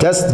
10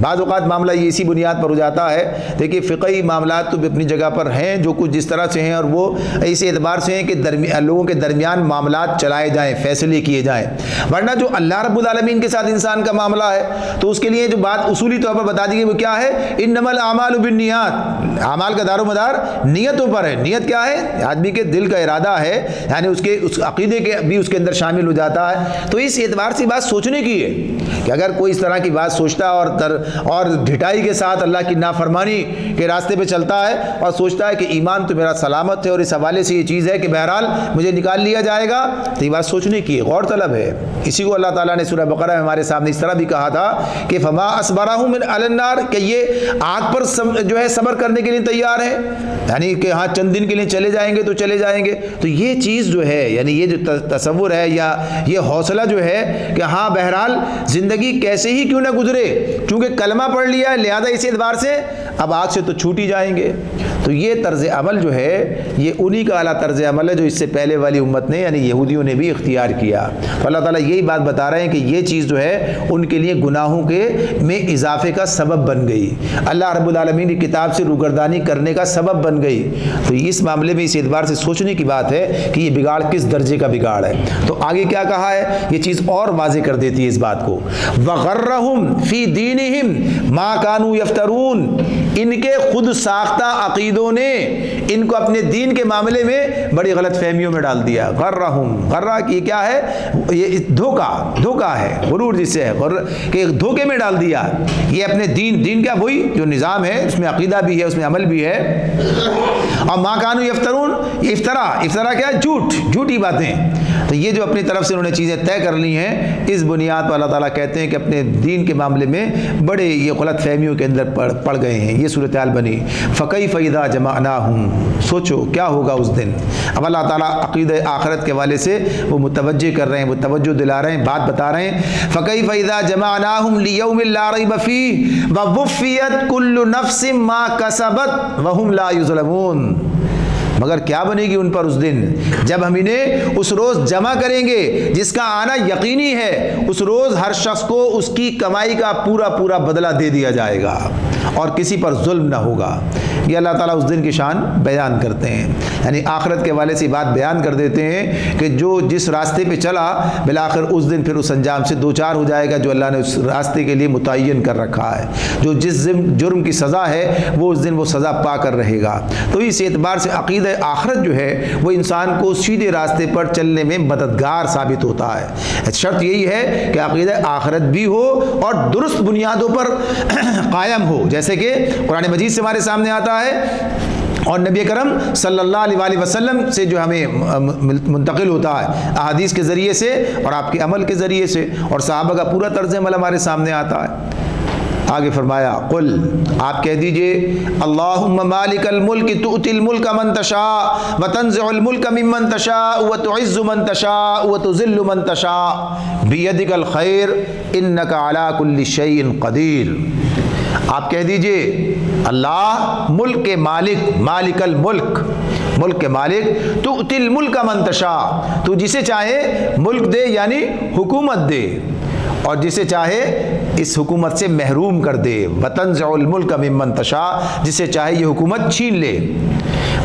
بعض اوقات معاملہ یہ اسی بنیاد پر ہو جاتا ہے. دیکھیے فقہی معاملات تو اپنی جگہ پر ہیں جو کچھ جس طرح سے ہیں، اور وہ اس اعتبار سے ہیں کہ لوگوں کے درمیان معاملات چلائے جائیں، فیصلے کیے جائیں. ورنہ جو اللہ رب العالمین کے ساتھ انسان کا معاملہ ہے تو اس کے لیے جو بات اصولی طور پر بتا دی گئی وہ کیا ہے؟ انما الاعمال بالنیات. اعمال کا دار و مدار نیتوں پر ہے. نیت کیا ہے؟ آدمی کے دل کا ارادہ ہے، یعنی اس عقیدے کے بھی اس کے اندر شامل ہو جاتا ہے. تو اس اعتبار سے بات سوچنے کی ہے کہ اگر کوئی اس طرح کی بات سوچتا ہے اور ڈھٹائی کے ساتھ اللہ کی نافرمانی کے راستے پہ چلتا ہے اور سوچتا ہے کہ ایمان تو میرا سلامت ہے اور اس حوالے سے یہ چیز ہے کہ بہرحال مجھے نکال لیا جائے گا، تو یہ بات سوچنے کی ہے، غور طلب ہے. اسی کو اللہ تعالیٰ نے سورہ بقرہ میں ہمارے سامنے اس طرح بھی کہا تھا کہ فما اصبرہم من علی النار، کہ یہ آگ پر جو ہے صبر کرنے کے لیے تیار ہے، یعنی کہ ہاں چند دن کے لیے چلے جائیں گے تو چلے جائیں گے. تو یہ چیز جو ہے، یعنی یہ جو تصور ہے یا یہ حوصلہ جو ہے کہ ہاں بہرحال زندگی کیسے ہی کیوں نہ گزرے، چونکہ کلمہ پڑھ لیا ہے لہذا اس اعتبار سے اب آگ سے تو چھوٹ ہی جائیں گے. تو یہ طرز عمل جو ہے یہ انہی کا اعلیٰ طرز عمل ہے جو اس سے پہلے والی امت نے یعنی یہودیوں نے بھی اختیار کیا. تو اللہ تعالیٰ یہی بات بتا رہے ہیں کہ یہ چیز جو ہے ان کے لیے گناہوں کے میں اضافے کا سبب بن گئی، اللہ رب العالمین کی کتاب سے روگردانی کرنے کا سبب بن گئی. تو اس معاملے میں اس اعتبار سے سوچنے کی بات ہے کہ یہ بگاڑ کس درجے کا بگاڑ ہے. تو آگے کیا کہا ہے، یہ چیز اور واضح کر دیتی ہے اس بات کو. وَغَرَّهُمْ فِي دِينِهِمْ مَا كَانُوا يَفْتَرُونَ، ان کے خود ساختہ عقیدوں نے ان کو اپنے دین کے معاملے میں بڑی غلط فہمیوں میں ڈال دیا. غرہم، غرہ کی کیا ہے؟ یہ دھوکہ ہے، غرور جسے ہے کہ دھوکے میں ڈال دیا. یہ اپنے دین کیا؟ وہی جو نظام ہے اس میں عقیدہ بھی ہے، اس میں عمل بھی ہے. اور ما کانوا یفترون، یہ افطرا کیا ہے؟ جھوٹی باتیں. تو یہ جو اپنی طرف سے انہوں نے چیزیں طے کر لی ہیں، اس بنیاد پر اللہ تعالیٰ کہتے ہیں کہ اپنے دین کے معاملے میں بڑے یہ غلط فہمیوں کے اندر پڑ گئے ہیں. یہ صورتحال بنی. فَكَيْفَ إِذَا جَمَعْنَاهُمْ، سوچو کیا ہوگا اس دن. اب اللہ تعالیٰ عقیدہ آخرت کے حوالے سے وہ متوجہ کر رہے ہیں، وہ توجہ دلا رہے ہیں، بات بتا رہے ہیں. فَكَيْفَ إِذَا جَمَعْنَاهُمْ لِيَوْمٍ لَا رَيْبَ فِيهِ وَوُفِّيَتْ كُلُّ نَفْسٍ مَا كَسَبَتْ وَهُمْ لَا يُظْلَمُونَ. مگر کیا بنے گی ان پر اس دن جب ہم انہیں اس روز جمع کریں گے جس کا آنا یقینی ہے. اس روز ہر شخص کو اس کی کمائی کا پورا بدلہ دے دیا جائے گا اور کسی پر ظلم نہ ہوگا. یہ اللہ تعالیٰ اس دن کی شان بیان کرتے ہیں، یعنی آخرت کے حوالے سے بات بیان کر دیتے ہیں کہ جو جس راستے پہ چلا بالآخر اس دن پھر اس انجام سے دوچار ہو جائے گا جو اللہ نے اس راستے کے لیے متعین کر رکھا ہے. جو جس جرم کی سزا ہے وہ اس دن وہ سزا پا کر رہے گا. تو اس اعتبار سے عقیدہ آخرت جو ہے وہ انسان کو سیدھے راستے پر چلنے میں مددگار ثابت ہوتا ہے. شرط یہی ہے کہ عقیدہ آخرت بھی ہو اور درست بنیادوں پر قائم ہو، جیسے کہ قرآن مجید سے ہمارے سامنے آتا ہے اور نبی کرم صلی اللہ علیہ وسلم سے جو ہمیں منتقل ہوتا ہے احادیث کے ذریعے سے اور آپ کے عمل کے ذریعے سے، اور صحابہ کا پورا طرز عمل ہمارے سامنے آتا ہے. آگے فرمایا قل، آپ کہہ دیجئے اللہم مالک الملک تؤتی الملک من تشاء وتنزع الملک ممن تشاء وتعز من تشاء وتذل من تشاء بیدک الخیر انک علی کل شیء قدیر. آپ کہہ دیجئے اللہ ملک کے مالک الملک، ملک کے مالک، تؤتی الملک من تشاء، تو جسے چاہے ملک دے یعنی حکومت دے اور جسے چاہے اس حکومت سے محروم کر دے. وتنزع الملک ممن تشاء، جسے چاہے یہ حکومت چھین لے.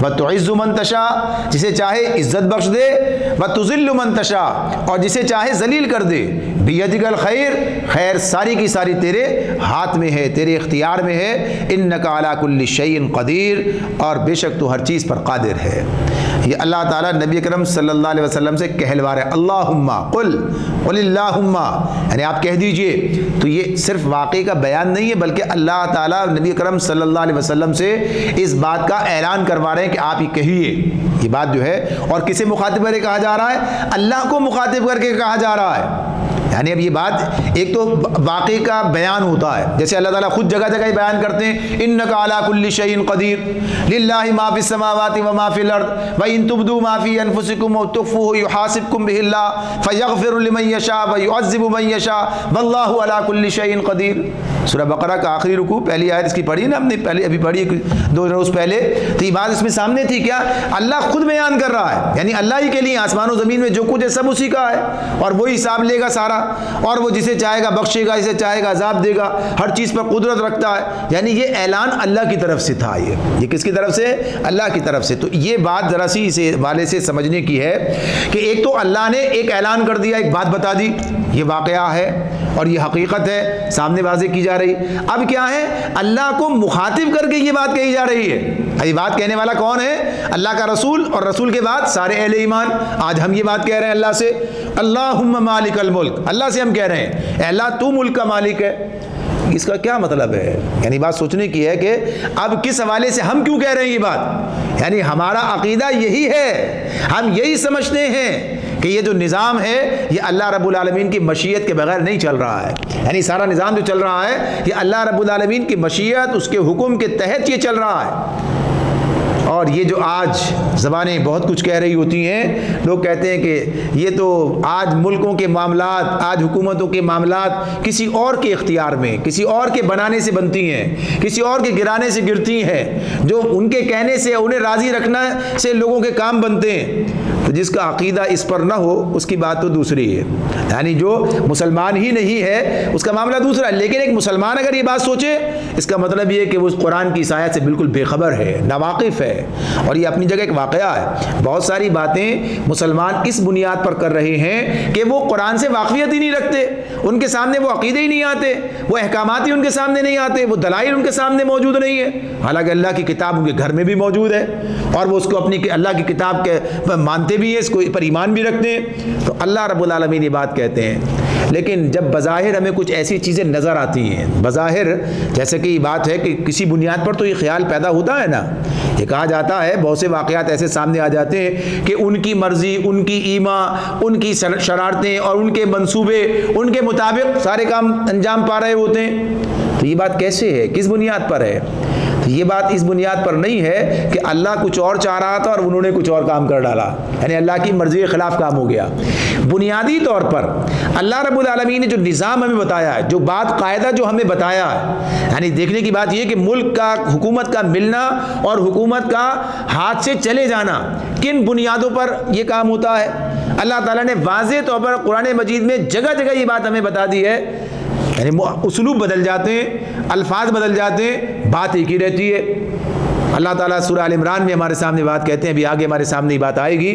وتعز من تشاء، جسے چاہے عزت بخش دے. وتذل من تشاء، اور جسے چاہے ذلیل کر دے. بیدک الخیر، خیر ساری کی ساری تیرے ہاتھ میں ہے، تیرے اختیار میں ہے. انک علی کل شیء قدیر، اور بے شک تو ہر چیز پر قادر ہے. یہ اللہ تعالیٰ نبی اکرم صلی اللہ علیہ وسلم سے کہلوا رہے اللہم قل اللہم، یعنی آپ کہہ دیجئے. تو یہ صرف واقعے کا بیان نہیں ہے بلکہ اللہ تعالیٰ نبی اکرم صلی اللہ علیہ وسلم سے اس بات کا اعلان کروا رہے ہیں کہ آپ ہی کہیے. یہ بات جو ہے اور کسے مخاطب کر کے کہا جا رہا ہے؟ اللہ کو مخاطب کر کے کہا جا رہا ہے. یعنی اب یہ بات ایک تو واقعے کا بیان ہوتا ہے، جیسے اللہ تعالیٰ خود جگہ جگہ بیان کرتے ہیں انک علی کل شیء قدیر للہ ما فی السماوات و ما فی الارض وان تبدوا ما فی انفسکم وتخفوه یحاسبکم به اللہ فیغفر لمن یشاء ویعذب من یشاء واللہ علی کل شیء قدیر. سورہ بقرہ کا آخری رکوع پہلی آیت اس کی پڑھی نا ہم نے، پہلے ابھی پڑھی 2 روز پہلے. تو یہ بات اس میں سامنے تھی کیا؟ اللہ خود بیان کر رہا ہے، یعنی اللہ ہی کے لیے آسمان و زمین میں جو کچھ ہے سب اسی کا ہے اور وہی حساب لے گا سارا اور وہ جسے چاہے گا بخشے گا، جسے چاہے گا عذاب دے گا، ہر چیز پر قدرت رکھتا ہے. یعنی یہ اعلان اللہ کی طرف سے تھا. یہ کس کی طرف سے؟ اللہ کی طرف سے. تو یہ بات ذرا سی اس حوالے سے سمجھنے کی ہے کہ ایک تو اللہ نے ایک اعلان کر دیا، ایک بات بتا دی، یہ واقعہ ہے اور یہ حقیقت ہے، سامنے واضح کی جا رہی. اب کیا ہے؟ اللہ کو مخاطب کر کے یہ بات کہی جا رہی ہے. یہ بات کہنے والا کون ہے؟ اللہ کا رسول، اور رسول کے بعد سارے اہل ایمان. آج ہم یہ بات کہہ رہے ہیں اللہ سے، اللہم مالک الملک، اللہ سے ہم کہہ رہے ہیں اے اللہ تو ملک کا مالک ہے. اس کا کیا مطلب ہے؟ یعنی بات سوچنے کی ہے کہ اب کس حوالے سے ہم کیوں کہہ رہے ہیں یہ بات. یعنی ہمارا عقیدہ یہی ہے، ہم یہی سمجھتے ہیں کہ یہ جو نظام ہے یہ اللہ رب العالمین کی مشیت کے بغیر نہیں چل رہا ہے. یعنی سارا نظام جو چل رہا ہے یہ اللہ رب العالمین کی مشیت، اس کے حکم کے تحت یہ چل رہا ہے. اور یہ جو آج زبانیں بہت کچھ کہہ رہی ہوتی ہیں، لوگ کہتے ہیں کہ یہ تو آج ملکوں کے معاملات، آج حکومتوں کے معاملات کسی اور کے اختیار میں، کسی اور کے بنانے سے بنتی ہیں، کسی اور کے گرانے سے گرتی ہیں، جو ان کے کہنے سے، انہیں راضی رکھنا سے لوگوں کے کام بنتے ہیں. تو جس کا عقیدہ اس پر نہ ہو اس کی بات تو دوسری ہے. یعنی جو مسلمان ہی نہیں ہے اس کا معاملہ دوسرا ہے. لیکن ایک مسلمان اگر یہ بات سوچے، اس کا مطلب یہ ہے کہ وہ اس قرآن کی آیت سے بالکل بے خبر ہے، ناواقف ہے. اور یہ اپنی جگہ ایک واقعہ ہے. بہت ساری باتیں مسلمان اس بنیاد پر کر رہے ہیں کہ وہ قرآن سے واقفیت ہی نہیں رکھتے، ان کے سامنے وہ عقیدے ہی نہیں آتے، وہ احکامات ہی ان کے سامنے نہیں آتے، وہ دلائل ان کے سامنے موجود نہیں ہے. حالانکہ اللہ کی کتاب ان کے گھر میں بھی موجود ہے اور وہ اس کو اپنی اللہ کی کتاب کے مانتے بھی ہیں، اس کو پر ایمان بھی رکھتے ہیں. تو اللہ رب العالمین یہ بات کہتے ہیں. لیکن جب بظاہر ہمیں کچھ ایسی چیزیں نظر آتی ہیں، بظاہر جیسے کہ یہ بات ہے کہ کسی بنیاد پر تو یہ خیال پیدا ہوتا ہے نا، یہ کہا جاتا ہے، بہت سے واقعات ایسے سامنے آ جاتے ہیں کہ ان کی مرضی، ان کی ایما، ان کی شرارتیں اور ان کے منصوبے ان کے مطابق سارے کام انجام پا رہے ہوتے ہیں. تو یہ بات کیسے ہے؟ کس بنیاد پر ہے؟ یہ بات اس بنیاد پر نہیں ہے کہ اللہ کچھ اور چاہ رہا تھا اور انہوں نے کچھ اور کام کر ڈالا، یعنی اللہ کی مرضی کے خلاف کام ہو گیا. بنیادی طور پر اللہ رب العالمین نے جو نظام ہمیں بتایا ہے، جو بات قاعدہ جو ہمیں بتایا ہے، یعنی دیکھنے کی بات یہ کہ ملک کا، حکومت کا ملنا اور حکومت کا ہاتھ سے چلے جانا کن بنیادوں پر یہ کام ہوتا ہے. اللہ تعالیٰ نے واضح طور پر قرآن مجید میں جگہ جگہ یہ بات ہمیں بتا دی ہے. یعنی اسلوب بدل جاتے ہیں، الفاظ بدل جاتے ہیں، بات ایک ہی رہتی ہے. اللہ تعالیٰ سورہ آل عمران میں ہمارے سامنے بات کہتے ہیں، ابھی آگے ہمارے سامنے یہ بات آئے گی،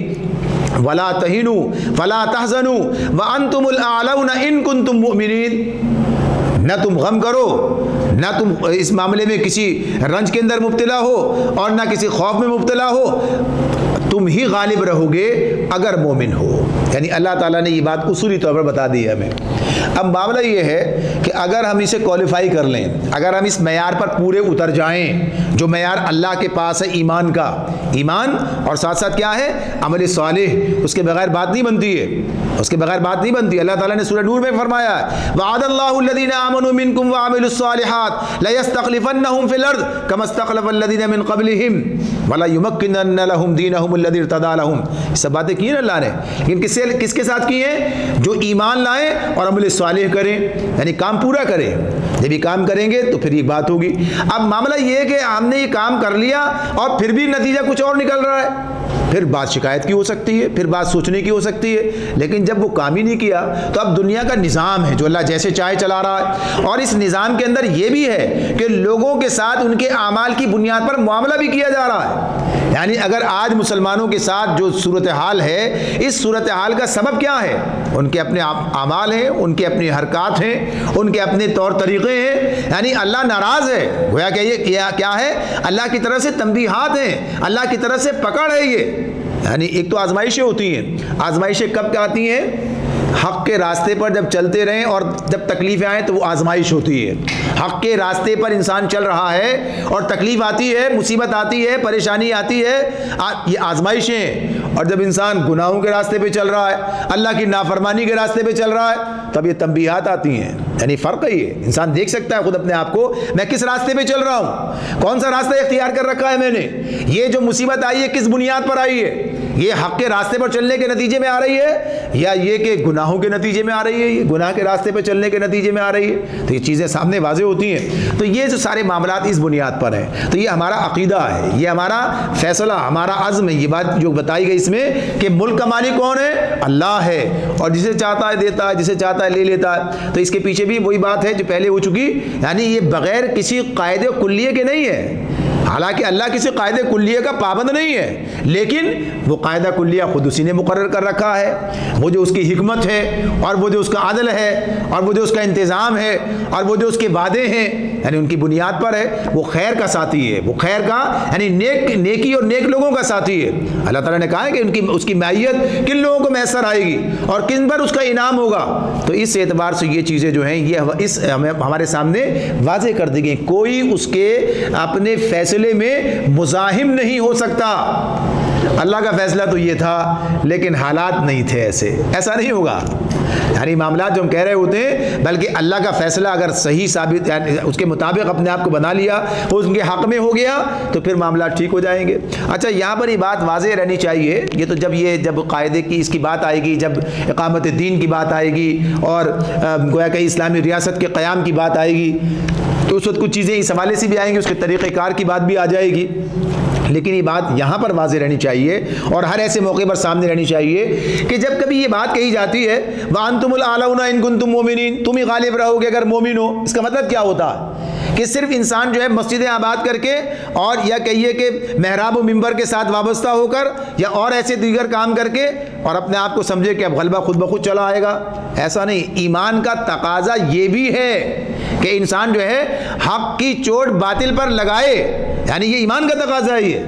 وَلَا تَهِنُوا وَلَا تَحْزَنُوا وَأَنْتُمُ الْأَعْلَوْنَ إِن كُنتُم مُؤْمِنِينَ. نہ تم غم کرو، نہ تم اس معاملے میں کسی رنج کے اندر مبتلا ہو اور نہ کسی خوف میں مبتلا ہو، تم ہی غالب رہو گے اگر مومن ہو. یعنی اللہ تعالیٰ نے یہ بات اصولی طور پر بتا دی ہے ہمیں. اب معاملہ یہ ہے کہ اگر ہم اسے کوالیفائی کر لیں، اگر ہم اس معیار پر پورے اتر جائیں جو معیار اللہ کے پاس ہے، ایمان کا، ایمان اور ساتھ ساتھ کیا ہے؟ عمل صالح، اس کے بغیر بات نہیں بنتی ہے، اس کے بغیر بات نہیں بنتی. اللہ تعالیٰ نے سورہ نور میں فرمایا ہے، وعد اللہ الذین آمنوا منکم وعملوا الصالحات لیستخلفنہم فی الارض کما استخلف الذین من قبلہم ولیمکنن لہم دینہم الذی ارتضی لہم. یہ سب باتیں کی ہیں اللہ نے، لیکن کس کے ساتھ کی ہیں؟ جو ایمان لائیں اور عمل صالح کریں، یعنی کام پورا کریں. جب یہ کام کریں گے تو پھر یہ بات ہوگی. اب معاملہ یہ ہے کہ ہم نے یہ کام کر لیا اور پھر بھی نتیجہ کچھ اور نکل رہا ہے، پھر بات شکایت کی ہو سکتی ہے، پھر بات سوچنے کی ہو سکتی ہے. لیکن جب وہ کام ہی نہیں کیا تو اب دنیا کا نظام ہے جو اللہ جیسے چاہے چلا رہا ہے، اور اس نظام کے اندر یہ بھی ہے کہ لوگوں کے ساتھ ان کے اعمال کی بنیاد پر معاملہ بھی کیا جا رہا ہے. یعنی اگر آج مسلمانوں کے ساتھ جو صورتحال ہے، اس صورتحال کا سبب کیا ہے؟ ان کے اپنے اعمال ہیں، ان کے اپنی حرکات ہیں، ان کے اپنے طور طریقے ہیں. یعنی اللہ ناراض ہے، گویا کہ یہ کیا ہے؟ اللہ کی طرف سے تنبیہات ہیں، اللہ کی طرف سے پکڑ ہے. یہ یعنی ایک تو آزمائشیں ہوتی ہیں. آزمائشیں کب آتی ہیں؟ حق کے راستے پر جب چلتے رہیں اور جب تکلیفیں آئیں تو وہ آزمائش ہوتی ہے. حق کے راستے پر انسان چل رہا ہے اور تکلیف آتی ہے، مصیبت آتی ہے، پریشانی آتی ہے، یہ آزمائشیں ہیں. اور جب انسان گناہوں کے راستے پہ چل رہا ہے، اللہ کی نافرمانی کے راستے پہ چل رہا ہے، تب یہ تنبیہات آتی ہیں. یعنی فرق ہے. یہ انسان دیکھ سکتا ہے خود اپنے آپ کو، میں کس راستے پہ چل رہا ہوں، کون سا راستہ اختیار کر رکھا ہے میں نے، یہ جو مصیبت آئی ہے کس بنیاد پر آئی ہے. یہ حق کے راستے پر چلنے کے نتیجے میں آ رہی ہے یا یہ کہ گناہوں کے نتیجے میں آ رہی ہے، یہ گناہ کے راستے پہ چلنے کے نتیجے میں آ رہی ہے، تو یہ چیزیں سامنے واضح ہوتی ہیں۔ تو یہ جو سارے معاملات اس بنیاد پر ہیں، تو یہ ہمارا عقیدہ ہے، یہ ہمارا فیصلہ، ہمارا عزم ہے۔ یہ بات جو بتائی گئی اس میں کہ ملک کا مالک کون ہے؟ اللہ ہے، اور جسے چاہتا ہے دیتا ہے، جسے چاہتا ہے لے لیتا ہے۔ تو اس کے پیچھے بھی وہی بات ہے جو پہلے ہو چکی، یعنی یہ بغیر کسی قاعدے کلیے کے نہیں ہے۔ حالانکہ اللہ کسی قاعدے کلیے کا پابند نہیں ہے، لیکن وہ قاعدہ کلیہ خود اسی نے مقرر کر رکھا ہے۔ وہ جو اس کی حکمت ہے، اور وہ جو اس کا عدل ہے، اور وہ جو اس کا انتظام ہے، اور وہ جو اس کے وعدے ہیں، یعنی ان کی بنیاد پر ہے۔ وہ خیر کا ساتھی ہے، وہ خیر کا یعنی نیکی اور نیک لوگوں کا ساتھی ہے۔ اللہ تعالیٰ نے کہا ہے کہ اس کی معیت کن لوگوں کو میسر آئے گی اور کن پر اس کا انعام ہوگا۔ تو اس اعتبار سے یہ چیزیں جو ہیں یہ ہمارے سامنے واضح کر دی گئی۔ کوئی اس کے اپنے فیصلے میں مزاحم نہیں ہو سکتا۔ اللہ کا فیصلہ تو یہ تھا لیکن حالات نہیں تھے ایسا نہیں ہوگا۔ یعنی معاملات جو ہم کہہ رہے ہوتے ہیں، بلکہ اللہ کا فیصلہ اگر صحیح ثابت یعنی اس کے مطابق اپنے آپ کو بنا لیا، وہ اس کے حق میں ہو گیا، تو پھر معاملات ٹھیک ہو جائیں گے۔ اچھا، یہاں پر یہ بات واضح رہنی چاہیے، یہ تو جب قاعدے کی اس کی بات آئے گی، جب اقامت دین کی بات آئے گی، اور گویا کہ اسلامی ریاست کے قیام کی بات آئے گی، تو اس وقت کچھ چیزیں اس حوالے سے بھی آئیں گی، اس کے طریقہ کار کی بات بھی آ جائے گی۔ لیکن یہ بات یہاں پر واضح رہنی چاہیے اور ہر ایسے موقع پر سامنے رہنی چاہیے کہ جب کبھی یہ بات کہی جاتی ہے وَأَنْتُمُ الْأَعْلَوْنَ إِن كُنتُم مُؤْمِنِينَ، تم ہی غالب رہو گے اگر مومن ہو، اس کا مطلب کیا ہوتا ہے؟ کہ صرف انسان جو ہے مسجدیں آباد کر کے، اور یا کہیے کہ محراب و منبر کے ساتھ وابستہ ہو کر، یا اور ایسے دیگر کام کر کے، اور اپنے آپ کو سمجھے کہ اب غلبہ خود بخود چلا آئے گا، ایسا نہیں۔ ایمان کا تقاضا یہ بھی ہے کہ انسان جو ہے حق کی چوٹ باطل پر لگائے، یعنی یہ ایمان کا تقاضا ہے۔ یہ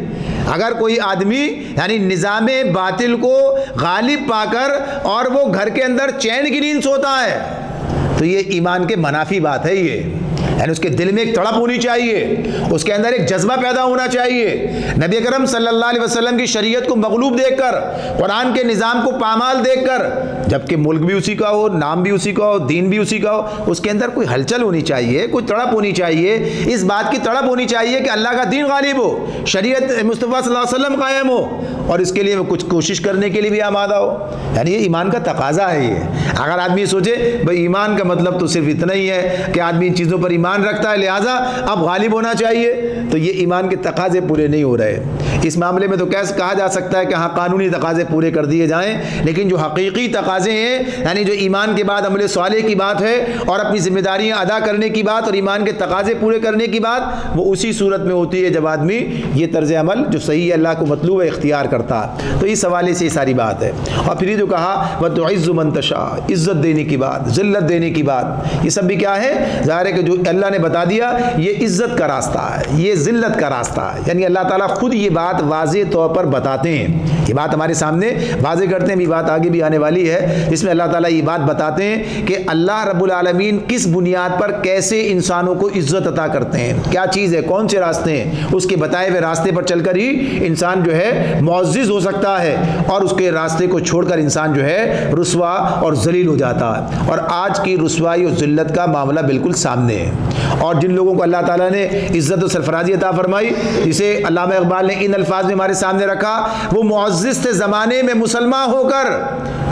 اگر کوئی آدمی یعنی نظام باطل کو غالب پا کر اور وہ گھر کے اندر چین کی نیند سوتا ہے، تو یہ ایمان کے منافی بات ہے۔ یہ یعنی اس کے دل میں ایک تڑپ ہونی چاہیے، اس کے اندر ایک جذبہ پیدا ہونا چاہیے، نبی اکرم صلی اللہ علیہ وسلم کی شریعت کو مغلوب دیکھ کر، قرآن کے نظام کو پامال دیکھ کر، جبکہ ملک بھی اسی کا ہو، نام بھی اسی کا ہو، دین بھی اسی کا ہو، اس کے اندر کوئی ہلچل ہونی چاہیے، کوئی تڑپ ہونی چاہیے، اس بات کی تڑپ ہونی چاہیے کہ اللہ کا دین غالب ہو، شریعت مصطفیٰ صلی اللہ علیہ وسلم قائم ہو، اور اس کے لیے وہ کچھ کوشش کرنے کے لیے بھی آمادہ ہو۔ یعنی یہ ایمان کا تقاضا ہے۔ یہ اگر آدمی سوچے بھائی ایمان کا مطلب تو صرف اتنا ہی ہے کہ آدمی ان چیزوں پر ایمان رکھتا ہے لہٰذا اب غالب ہونا چاہیے، تو یہ ایمان کے تقاضے پورے نہیں ہو رہے۔ اس معاملے میں تو کیسے کہا جا سکتا ہے کہ ہاں قانونی تقاضے پورے کر دیے جائیں، لیکن جو حقیقی تقاضے ہیں، یعنی جو ایمان کے بعد عمل صالح کی بات ہے اور اپنی ذمہ داریاں ادا کرنے کی بات اور ایمان کے تقاضے پورے کرنے کی بات، وہ اسی صورت میں ہوتی ہے جب آدمی یہ طرز عمل جو صحیح ہے اللہ کو مطلوب ہے اختیار کرتا ہے۔ تو اس حوالے سے یہ ساری بات ہے۔ اور پھر یہ جو کہا وَتُعِزُّ مَن تَشَاءُ، عزت دینے کی بات، ذلت دینے کی بات، یہ سب بھی کیا ہے؟ ظاہر ہے کہ جو اللہ نے بتا دیا یہ عزت کا راستہ ہے، یہ ذلت کا راستہ ہے، یعنی اللہ تعالیٰ خود یہ بات واضح طور پر بتاتے ہیں، یہ بات ہمارے سامنے واضح کرتے ہیں۔ یہ بات آگے بھی آنے والی ہے جس میں اللہ تعالیٰ یہ بات بتاتے ہیں کہ اللہ رب العالمین کس بنیاد پر کیسے انسانوں کو عزت عطا کرتے ہیں، کیا چیز ہے، کون سے راستے ہیں، اس کے بتائے ہوئے راستے پر چل کر ہی انسان جو ہے معزز ہو سکتا ہے، اور اس کے راستے کو چھوڑ کر انسان جو ہے رسوا اور ذلیل ہو جاتا ہے۔ اور آج کی رسوائی اور ذلت کا معاملہ بالکل سامنے ہے، اور جن لوگوں کو اللہ تعالیٰ نے عزت و سرفرازی عطا فرمائی، جسے علامہ اقبال نے ان الفاظ میں ہمارے سامنے رکھا، وہ معزز تھے زمانے میں مسلمان ہو کر،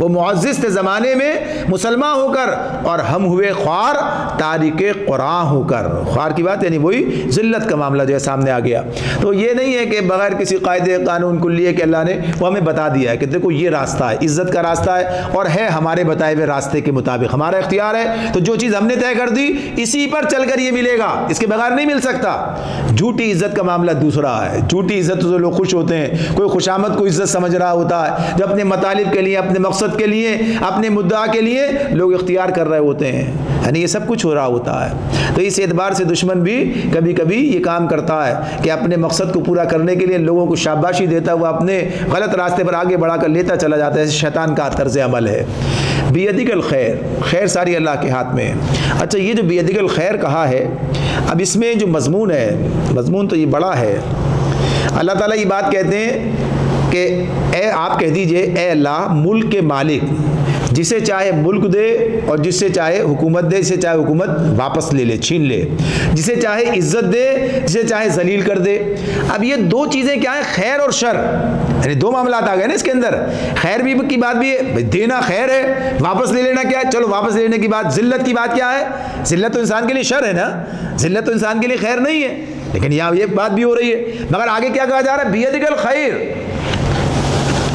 وہ معزز تھے زمانے میں مسلمان ہو کر، اور ہم ہوئے خوار تارک قرآن ہو کر۔ خوار کی بات یعنی وہی ذلت کا معاملہ جو ہے سامنے آ گیا۔ تو یہ نہیں ہے کہ بغیر کسی قاعدے قانون کلیے کہ اللہ نے وہ ہمیں بتا دیا ہے کہ دیکھو یہ راستہ ہے، عزت کا راستہ ہے، اور ہے ہمارے بتائے ہوئے راستے کے مطابق، ہمارا اختیار ہے، تو جو چیز ہم نے طے کر دی اسی پر چل کر یہ ملے گا، اس کے بغیر نہیں مل سکتا۔ جھوٹی عزت کا معاملہ دوسرا ہے۔ جھوٹی عزت تو لوگ خوش ہوتے ہیں، کوئی خوشامد کو عزت سمجھ رہا ہوتا ہے، جو اپنے مطالب کے لیے، اپنے مقصد کے لیے، اپنے مدعا کے لیے لوگ اختیار کر رہے ہوتے ہیں، یعنی یہ سب کچھ ہو رہا ہوتا ہے۔ تو اس اعتبار سے دشمن بھی کبھی کبھی یہ کام کرتا ہے کہ اپنے مقصد کو پورا کرنے کے لیے لوگوں کو شاباشی دیتا ہوا اپنے غلط راستے پر آگے بڑھا کر لیتا چلا جاتا ہے۔ شیطان کا طرز عمل ہے۔ بیدک الخیر، خیر ساری اللہ کے ہاتھ میں ہے۔ اچھا، یہ جو بیدک الخیر کہا ہے، اب اس میں جو مضمون ہے، مضمون تو یہ بڑا ہے۔ اللہ تعالیٰ یہ بات کہتے ہیں کہ اے آپ کہہ دیجئے اے اللہ ملک کے مالک، جسے چاہے ملک دے اور جس سے چاہے حکومت دے، جسے چاہے حکومت واپس لے لے، چھین لے، جسے چاہے عزت دے، جسے چاہے ذلیل کر دے۔ اب یہ دو چیزیں کیا ہیں؟ خیر اور شر، یعنی دو معاملات آ گئے نا اس کے اندر۔ خیر بھی کی بات بھی ہے، دینا خیر ہے، واپس لے لینا کیا ہے؟ چلو واپس لینے کی بات۔ ذلت کی بات کیا ہے؟ ذلت تو انسان کے لیے شر ہے نا، ذلت تو انسان کے لیے خیر نہیں ہے، لیکن یہاں یہ بات بھی ہو رہی ہے۔ مگر آگے کیا کہا جا رہا ہے؟ بیدک الخیر،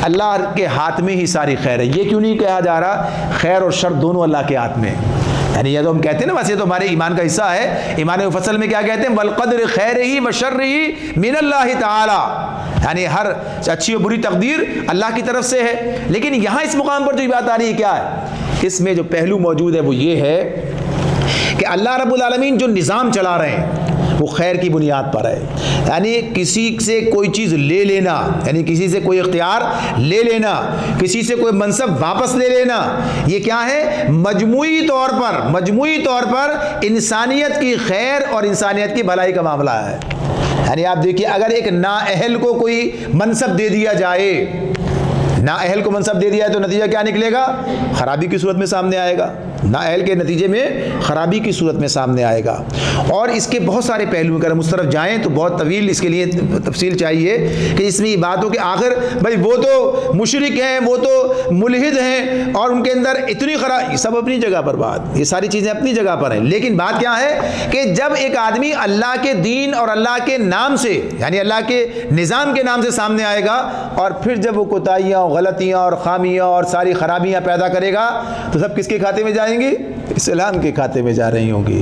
اللہ کے ہاتھ میں ہی ساری خیر ہے۔ یہ کیوں نہیں کہا جا رہا خیر اور شر دونوں اللہ کے ہاتھ میں؟ یعنی یہ تو ہم کہتے ہیں نا، ویسے تو ہمارے ایمان کا حصہ ہے۔ ایمان مفصل میں کیا کہتے ہیں؟ والقدر خیرہ وشرہ من اللہ تعالی، یعنی ہر اچھی اور بری تقدیر اللہ کی طرف سے ہے۔ لیکن یہاں اس مقام پر جو بات آ رہی ہے کیا ہے؟ اس میں جو پہلو موجود ہے وہ یہ ہے کہ اللہ رب العالمین جو نظام چلا رہے ہیں وہ خیر کی بنیاد پر ہے۔ یعنی کسی سے کوئی چیز لے لینا، یعنی کسی سے کوئی اختیار لے لینا، کسی سے کوئی منصب واپس لے لینا، یہ کیا ہے؟ مجموعی طور پر انسانیت کی خیر اور انسانیت کی بھلائی کا معاملہ ہے۔ یعنی آپ دیکھیے، اگر ایک نااہل کو کوئی منصب دے دیا جائے، نااہل کو منصب دے دیا ہے تو نتیجہ کیا نکلے گا؟ خرابی کی صورت میں سامنے آئے گا، نااہل کے نتیجے میں خرابی کی صورت میں سامنے آئے گا۔ اور اس کے بہت سارے پہلو، اگر ہم اس طرف جائیں تو بہت طویل اس کے لیے تفصیل چاہیے کہ اس میں یہ بات ہو کہ آخر بھائی وہ تو مشرک ہیں، وہ تو ملحد ہیں، اور ان کے اندر اتنی خراب، یہ سب اپنی جگہ پر بات، یہ ساری چیزیں اپنی جگہ پر ہیں۔ لیکن بات کیا ہے کہ جب ایک آدمی اللہ کے دین اور اللہ کے نام سے، یعنی اللہ کے نظام کے نام سے سامنے آئے گا، اور پھر جب وہ کوتاہیاں، غلطیاں اور خامیاں اور ساری خرابیاں پیدا کرے گا، تو سب کس کے کھاتے میں جائیں گی؟ اسلام کے کھاتے میں جا رہی ہوں گی۔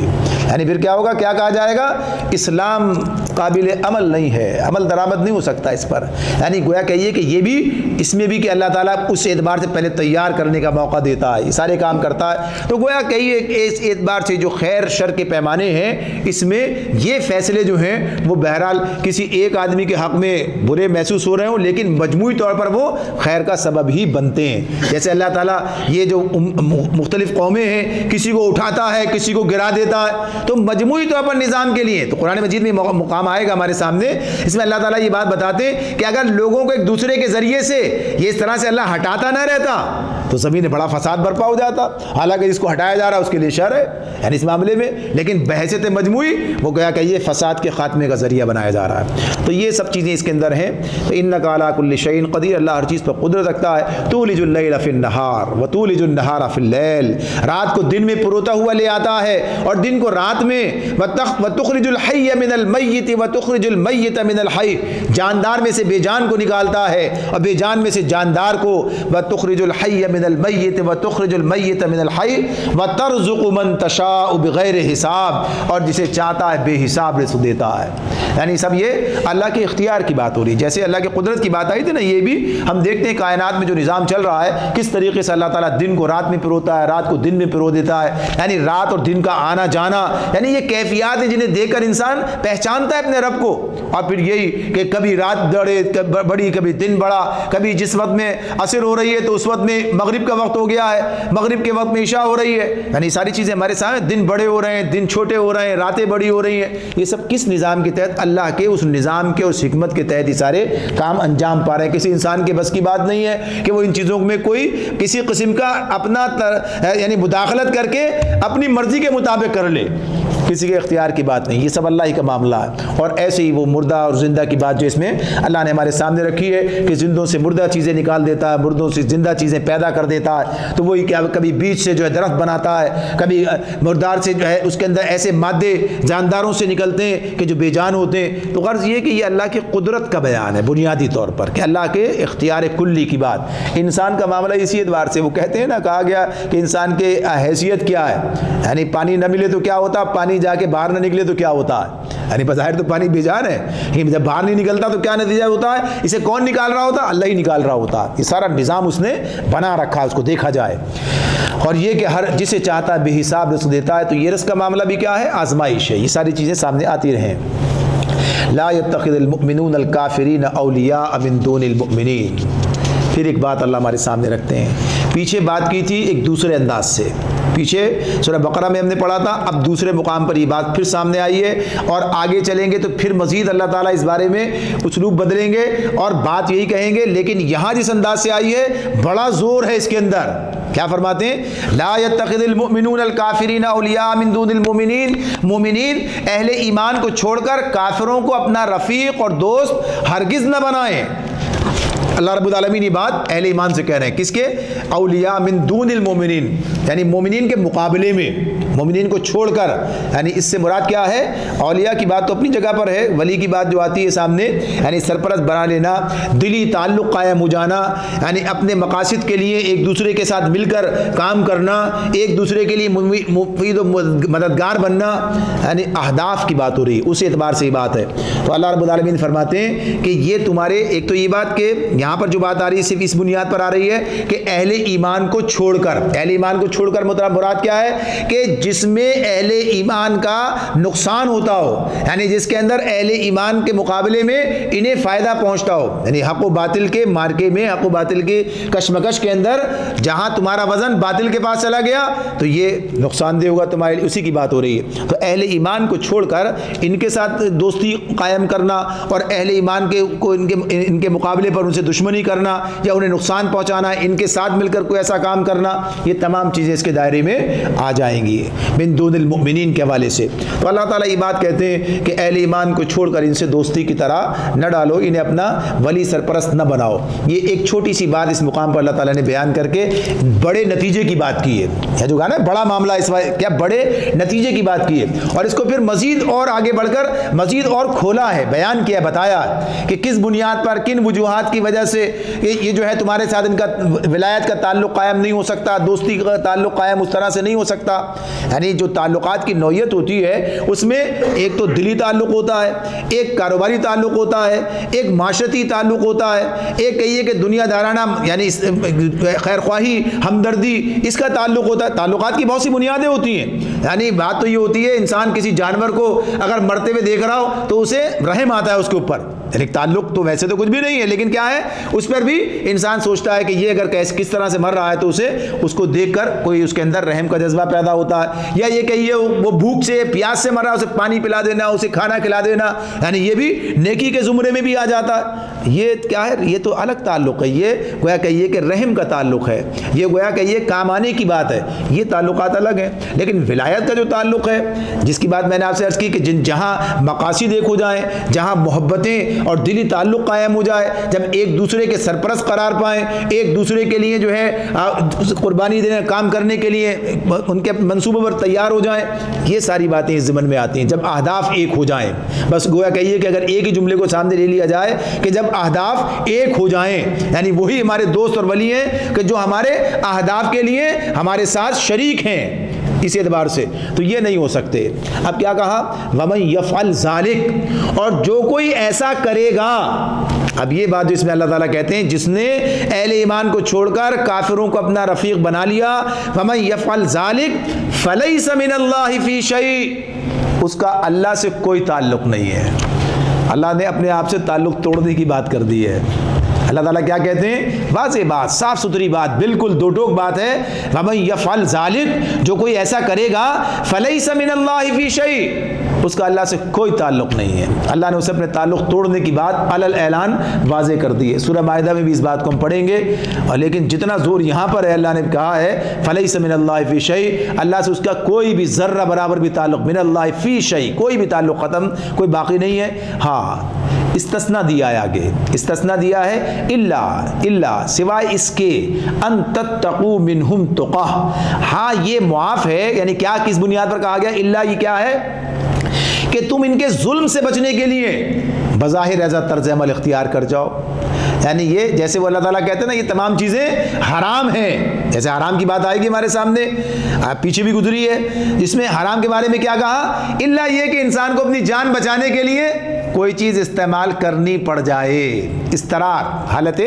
یعنی پھر کیا ہوگا؟ کیا کہا جائے گا؟ اسلام قابل عمل نہیں ہے، عمل درآمد نہیں ہو سکتا اس پر۔ یعنی گویا کہیے کہ یہ بھی، اس میں بھی کہ اللہ تعالیٰ اس اعتبار سے پہلے تیار کرنے کا موقع دیتا ہے، یہ سارے کام کرتا ہے۔ تو گویا کہیے اس اعتبار سے جو خیر شر کے پیمانے ہیں، اس میں یہ فیصلے جو ہیں وہ بہرحال کسی ایک آدمی کے حق میں برے محسوس ہو رہے ہوں، لیکن مجموعی طور پر وہ خیر کا سبب ہی بنتے ہیں۔ جیسے اللہ تعالیٰ یہ جو مختلف قومیں ہیں، کسی کو اٹھاتا ہے، کسی کو گرا دیتا ہے، تو مجموعی طور پر نظام کے لیے تو قرآن مجید میں مقام آئے گا ہمارے سامنے، اس میں اللہ تعالیٰ یہ بات بتاتے ہیں کہ اگر لوگوں کو ایک دوسرے کے ذریعے سے یہ اس طرح سے اللہ ہٹاتا نہ رہتا تو زمین میں بڑا فساد برپا ہو جاتا۔ حالانکہ جس کو ہٹایا جا رہا ہے اس کے لیے شر ہے، یعنی اس معاملے میں، لیکن بحیثیت مجموعی وہ گیا کہ یہ فساد کے خاتمے کا ذریعہ بنایا جا رہا ہے۔ تو یہ سب چیزیں اس کے اندر ہیں۔ تو انک علی کل شیء قدیر، اللہ ہر چیز پر قدرت رکھتا ہے۔ تولج اللیل فی النہار وتولج النہار فی اللیل، رات کو دن میں پروتا ہوا لے آتا ہے اور دن کو رات میں۔ وتخرج الحی من المیت وتخرج المیت من الحی، جاندار میں سے بے جان کو نکالتا ہے اور بے جان میں سے جاندار کو۔ وتخرج الحی من المیت وتخرج المیت من الحی وترزق من تشاء بغیر حساب، اور جسے چاہتا ہے بے حساب رزق دیتا ہے۔ یعنی سب یہ اللہ کے اختیار کی بات ہو رہی ہے۔ جیسے اللہ کی قدرت کی بات آئی تھی نا، یہ بھی ہم دیکھتے ہیں کائنات میں جو نظام چل رہا ہے، کس طریقے سے اللہ تعالیٰ دن کو رات میں پروتا ہے، رات کو دن میں پرو دیتا ہے، یعنی رات اور دن کا آنا جانا، یعنی یہ کیفیات ہیں جنہیں دیکھ کر انسان پہچانتا ہے اپنے رب کو۔ اور پھر یہی کہ کبھی رات بڑی، کبھی دن بڑا، کبھی جس وقت میں عصر ہو رہی ہے تو اس وقت میں مغرب کا وقت ہو گیا ہے، مغرب کے وقت میں عشاء ہو رہی ہے، یعنی ساری چیزیں ہمارے سامنے، دن بڑے ہو رہے ہیں، دن چھوٹے ہو رہے ہیں، راتیں بڑی ہو رہی ہیں۔ یہ سب کس نظام کے تحت؟ اللہ کے اس نظام کے، اس حکمت کے تحت یہ سارے کام انجام پا رہے ہیں۔ کسی انسان کے بس کی بات نہیں ہے کہ وہ ان چیزوں میں کوئی کسی قسم کا اپنا یعنی مداخلت کر کے اپنی مرضی کے مطابق کر لے، کسی کے اختیار کی بات نہیں، یہ سب اللہ ہی کا معاملہ ہے۔ اور ایسے ہی وہ مردہ اور زندہ کی بات جو اس میں اللہ نے ہمارے سامنے رکھی ہے کہ زندوں سے مردہ چیزیں نکال دیتا ہے، مردوں سے زندہ چیزیں پیدا کر دیتا ہے۔ تو وہی کیا، کبھی بیج سے جو ہے درخت بناتا ہے، کبھی مردار سے جو ہے اس کے اندر ایسے مادے جانداروں سے نکلتے ہیں کہ جو بے جان ہوتے ہیں۔ تو غرض یہ کہ یہ اللہ کی قدرت کا بیان ہے بنیادی طور پر، کہ اللہ کے اختیار کلی کی بات۔ انسان کا معاملہ اسی اعتبار سے وہ کہتے ہیں نا، کہا گیا کہ انسان کی حیثیت کیا ہے، یعنی پانی نہ ملے تو کیا ہوتا، پانی جا کے باہر نہ نکلے تو کیا ہوتا ہے، یعنی بظاہر تو پانی بے جان ہے، لیکن جب باہر نہیں نکلتا تو کیا نتیجہ ہوتا ہے؟ اسے کون نکال رہا ہوتا؟ اللہ ہی نکال رہا ہوتا۔ یہ سارا نظام اس نے بنا رکھا، اس کو دیکھا جائے۔ اور یہ کہ ہر جسے چاہتا ہے بے حساب رزق دیتا ہے۔ تو یہ رزق کا معاملہ بھی کیا ہے؟ آزمائش ہے۔ یہ ساری چیزیں سامنے آتی رہیں۔ لا يتخذ المؤمنون الکافرین اولیاء من دون المؤمنین۔ پھر ایک بات اللہ ہمارے سامنے رکھتے ہیں، پیچھے بات کی تھی ایک دوسرے انداز سے، پیچھے سورہ بقرہ میں ہم نے پڑھا تھا، اب دوسرے مقام پر یہ بات پھر سامنے آئی ہے، اور آگے چلیں گے تو پھر مزید اللہ تعالیٰ اس بارے میں اسلوب بدلیں گے اور بات یہی کہیں گے، لیکن یہاں جس انداز سے آئی ہے بڑا زور ہے اس کے اندر۔ کیا فرماتے ہیں؟ لا يتخذ المؤمنون الکافرین اولیاء من دون المؤمنین، مومنین اہل ایمان کو چھوڑ کر کافروں کو اپنا رفیق اور دوست ہرگز نہ بنائیں۔ اللہ رب العالمین یہ بات اہل ایمان سے کہہ رہے ہیں، کس کے؟ اولیاء من دون المؤمنین، یعنی مومنین کے مقابلے میں، مومنین کو چھوڑ کر، یعنی اس سے مراد کیا ہے؟ اولیاء کی بات تو اپنی جگہ پر ہے، ولی کی بات جو آتی ہے سامنے، یعنی سرپرست بنا لینا، دلی تعلق قائم ہو جانا، یعنی اپنے مقاصد کے لیے ایک دوسرے کے ساتھ مل کر کام کرنا، ایک دوسرے کے لیے مفید و مددگار بننا، یعنی اہداف کی بات ہو رہی ہے، اس اعتبار سے یہ بات ہے۔ تو اللہ رب العالمین فرماتے ہیں کہ یہ تمہارے، ایک تو یہ بات کہ یہاں پر جو بات آ رہی ہے صرف اس بنیاد پر آ رہی ہے کہ اہل ایمان کو چھوڑ کر، اہل ایمان کو چھوڑ کر مراد کیا ہے؟ کہ جس میں اہل ایمان کا نقصان ہوتا ہو، یعنی جس کے اندر اہل ایمان کے مقابلے میں انہیں فائدہ پہنچتا ہو، یعنی حق و باطل کے مارکے میں، حق و باطل کے کشمکش کے اندر جہاں تمہارا وزن باطل کے پاس چلا گیا تو یہ نقصان دہ ہوگا تمہارے لیے، اسی کی بات ہو رہی ہے۔ تو اہل ایمان کو چھوڑ کر ان کے ساتھ دوستی قائم کرنا اور اہل ایمان کو ان کے مقابلے پر ان سے دشمنی کرنا یا انہیں نقصان پہنچانا، ان کے ساتھ مل کر کوئی ایسا کام کرنا، یہ تمام چیزیں اس کے دائرے میں آ جائیں گی من دون المؤمنین کے حوالے سے۔ تو اللہ تعالیٰ یہ بات کہتے ہیں کہ اہل ایمان کو چھوڑ کر ان سے دوستی کی طرح نہ ڈالو، انہیں اپنا ولی سرپرست نہ بناؤ۔ یہ ایک چھوٹی سی بات اس مقام پر اللہ تعالیٰ نے بیان کر کے بڑے نتیجے کی بات کی ہے، یہ جو کہا نا بڑا معاملہ، اس کیا بڑے نتیجے کی بات کی ہے، اور اس کو پھر مزید اور آگے بڑھ کر مزید اور کھولا ہے، بیان کیا، بتایا کہ کس بنیاد پر، کن وجوہات کی وجہ سے یہ جو ہے تمہارے ساتھ ان کا ولایت کا تعلق قائم نہیں ہو سکتا، دوستی کا تعلق قائم اس طرح سے نہیں ہو سکتا۔ یعنی جو تعلقات کی نوعیت ہوتی ہے اس میں ایک تو دلی تعلق ہوتا ہے، ایک کاروباری تعلق ہوتا ہے، ایک معاشرتی تعلق ہوتا ہے، ایک کہیے کہ دنیا دارانہ یعنی خیر خواہی، ہمدردی، اس کا تعلق ہوتا ہے۔ تعلقات کی بہت سی بنیادیں ہوتی ہیں، یعنی بات تو یہ ہوتی ہے انسان کسی جانور کو اگر مرتے ہوئے دیکھ رہا ہو تو اسے رحم آتا ہے اس کے اوپر، یعنی تعلق تو ویسے تو کچھ بھی نہیں ہے، لیکن کیا ہے اس پر بھی انسان سوچتا ہے کہ یہ اگر کس طرح سے مر رہا ہے تو اس کو دیکھ کر کوئی اس کے اندر رحم کا جذبہ پیدا ہوتا ہے، یا یہ کہیے وہ بھوک سے پیاس سے مر رہا ہے، اسے پانی پلا دینا، اسے کھانا کھلا دینا، یعنی یہ بھی نیکی کے زمرے میں بھی آ جاتا ہے۔ یہ کیا ہے؟ یہ تو الگ تعلق ہے، یہ گویا کہیے کہ رحم کا تعلق ہے، یہ گویا کہیے کام آنے کی بات ہے، یہ تعلقات الگ ہیں۔ لیکن ولایت کا جو تعلق ہے، جس کی بات میں نے آپ سے عرض کی کہ جہاں مقاصد ایک ہو جائیں، جہاں محبتیں اور دلی تعلق قائم ہو جائے، جب ایک دوسرے کے سرپرست قرار پائیں، ایک دوسرے کے لیے جو ہے قربانی دینے کام کرنے کے لیے ان کے منصوبوں پر تیار ہو جائیں، یہ ساری باتیں اس ضمن میں آتی ہیں جب اہداف ایک ہو جائیں۔ بس گویا کہیے کہ اگر ایک ہی جملے کو سامنے لے لیا جائے کہ جب اہداف ایک ہو جائیں، یعنی وہی ہمارے دوست اور ولی ہیں کہ جو ہمارے اہداف کے لیے ہمارے ساتھ شریک ہیں، اس اعتبار سے تو یہ نہیں ہو سکتے۔ اب کیا کہا؟ وَمَن يَفْعَلْ ذَلِكَ، اور جو کوئی ایسا کرے گا، اب یہ بات جو اس میں اللہ تعالیٰ کہتے ہیں جس نے اہل ایمان کو چھوڑ کر کافروں کو اپنا رفیق بنا لیا، وَمَن يَفْعَلْ ذَلِكَ فَلَيْسَ مِنَ اللَّهِ فِي شَيْءٍ، اس کا اللہ سے کوئی تعلق نہیں ہے۔ اللہ نے اپنے آپ سے تعلق توڑنے کی بات کر دی ہے۔ اللہ تعالیٰ کیا کہتے ہیں؟ واضح بات، صاف ستھری بات، بالکل دو ٹوک بات ہے۔ وَمَن يَفْعَلْ ذَلِكَ، جو کوئی ایسا کرے گا، فَلَيْسَ مِنَ اللَّهِ فِي شَيْءٍ، اس کا اللہ سے کوئی تعلق نہیں ہے۔ اللہ نے اسے اپنے تعلق توڑنے کی بات علی الاعلان واضح کر دی ہے۔ سورہ مائدہ میں بھی اس بات کو ہم پڑھیں گے، اور لیکن جتنا زور یہاں پر ہے، اللہ نے کہا ہے فَلَيْسَ مِنَ اللَّهِ فِي شَيْءٍ، اللہ سے اس کا کوئی بھی ذرہ برابر بھی تعلق، مِنَ اللَّهِ فِي شَيْءٍ، کوئی بھی تعلق ختم، کوئی باقی نہیں ہے۔ ہاں استثناء دیا ہے، آگے استثناء دیا ہے، الا سوائے اس کے ان تتقوا منہم تقاہ، ہاں یہ معاف ہے، یعنی کیا کس بنیاد پر کہا گیا؟ الا یہ کیا ہے کہ تم ان کے ظلم سے بچنے کے لیے بظاہر ایسا طرز عمل اختیار کر جاؤ، یعنی یہ جیسے وہ اللہ تعالیٰ کہتے ہیں نا یہ تمام چیزیں حرام ہیں، جیسے حرام کی بات آئے گی ہمارے سامنے، پیچھے بھی گزری ہے، جس میں حرام کے بارے میں کیا کہا؟ الا یہ کہ انسان کو اپنی جان بچانے کے لیے کوئی چیز استعمال کرنی پڑ جائے، اضطرار، حالت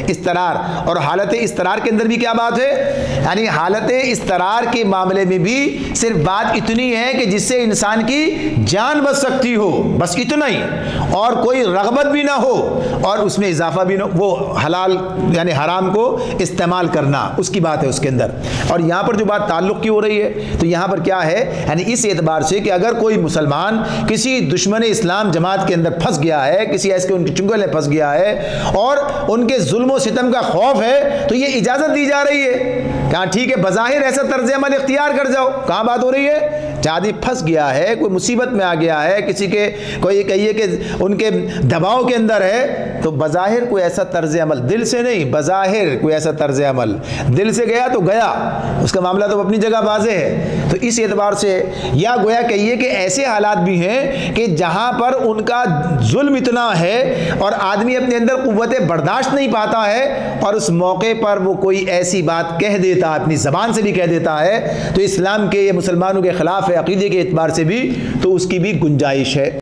اضطرار، اور حالت اضطرار کے اندر بھی کیا بات ہے، یعنی حالت اضطرار کے معاملے میں بھی صرف بات اتنی ہے کہ جس سے انسان کی جان بچ سکتی ہو، بس اتنا ہی، اور کوئی رغبت بھی نہ ہو اور اس میں اضافہ بھی نہ ہو، وہ حلال یعنی حرام کو استعمال کرنا، اس کی بات ہے اس کے اندر۔ اور یہاں پر جو بات تعلق کی ہو رہی ہے تو یہاں پر کیا ہے، یعنی اس اعتبار سے کہ اگر کوئی مسلمان کسی دشمن اسلام جماعت کے اندر پھنس گیا ہے، کسی ایسے ان کے چنگل میں پھنس گیا ہے اور ان کے ظلم و ستم کا خوف ہے، تو یہ اجازت دی جا رہی ہے، کہاں ٹھیک ہے بظاہر ایسا طرز عمل اختیار کر جاؤ۔ کہاں بات ہو رہی ہے، آدمی پھنس گیا ہے، کوئی مصیبت میں آ گیا ہے، کسی کے کوئی کہیے کہ ان کے دباؤ کے اندر ہے، تو بظاہر کوئی ایسا طرز عمل، دل سے نہیں، بظاہر کوئی ایسا طرز عمل، دل سے گیا تو گیا، اس کا معاملہ تو اپنی جگہ واضح ہے۔ تو اس اعتبار سے یا گویا کہیے کہ ایسے حالات بھی ہیں کہ جہاں پر ان کا ظلم اتنا ہے اور آدمی اپنے اندر قوت برداشت نہیں پاتا ہے، اور اس موقع پر وہ کوئی ایسی بات کہہ دیتا ہے، اپنی زبان سے بھی کہہ دیتا ہے، تو اسلام کے یا مسلمانوں کے خلاف ہے، عقیدے کے اعتبار سے بھی، تو اس کی بھی گنجائش ہے۔